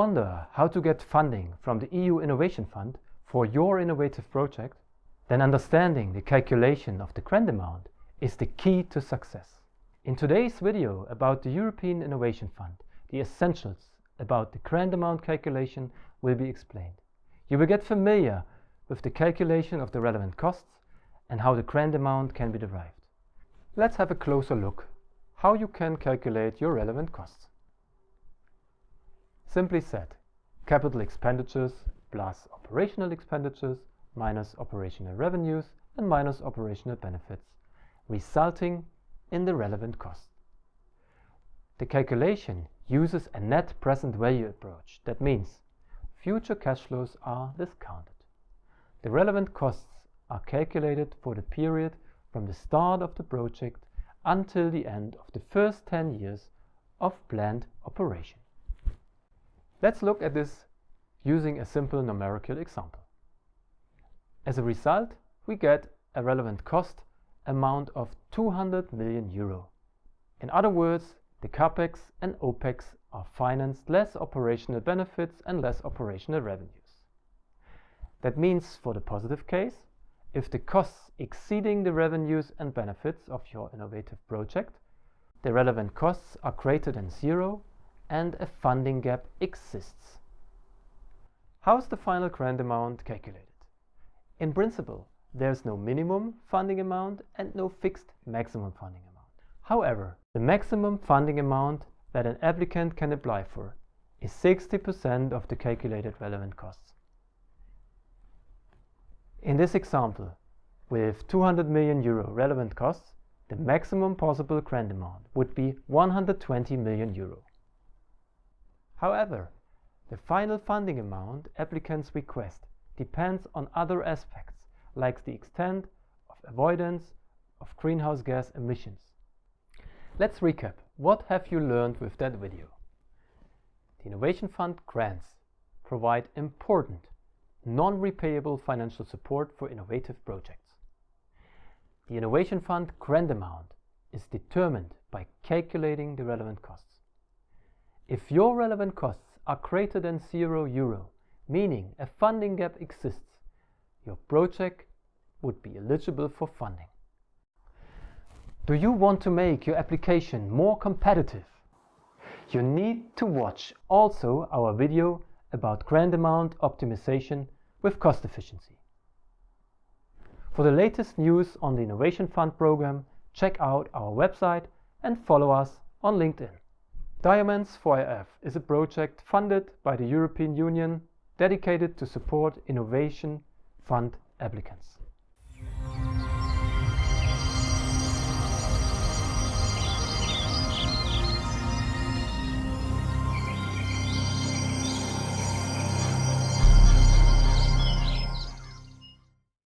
wonder how to get funding from the EU Innovation Fund for your innovative project? Then understanding the calculation of the grant amount is the key to success. In today's video about the European Innovation Fund, the essentials about the grant amount calculation will be explained. You will get familiar with the calculation of the relevant costs and how the grant amount can be derived. Let's have a closer look how you can calculate your relevant costs. Simply said, capital expenditures plus operational expenditures minus operational revenues and minus operational benefits, resulting in the relevant cost. The calculation uses a net present value approach. That means future cash flows are discounted. The relevant costs are calculated for the period from the start of the project until the end of the first 10 years of planned operation. Let's look at this using a simple numerical example. As a result, we get a relevant cost amount of 200 million euro. In other words, the CAPEX and OPEX are financed less operational benefits and less operational revenues. That means for the positive case, if the costs exceeding the revenues and benefits of your innovative project, the relevant costs are greater than zero and a funding gap exists. How is the final grant amount calculated? In principle, there is no minimum funding amount and no fixed maximum funding amount. However, the maximum funding amount that an applicant can apply for is 60% of the calculated relevant costs. In this example, with 200 million euro relevant costs, the maximum possible grant amount would be 120 million euro. However, the final funding amount applicants request depends on other aspects like the extent of avoidance of greenhouse gas emissions. Let's recap. What have you learned with that video? The Innovation Fund grants provide important non-repayable financial support for innovative projects. The Innovation Fund grant amount is determined by calculating the relevant costs. If your relevant costs are greater than €0, meaning a funding gap exists, your project would be eligible for funding. Do you want to make your application more competitive? You need to watch also our video about grant amount optimization with cost efficiency. For the latest news on the Innovation Fund program, check out our website and follow us on LinkedIn. Diamonds for IF is a project funded by the European Union dedicated to support Innovation Fund applicants.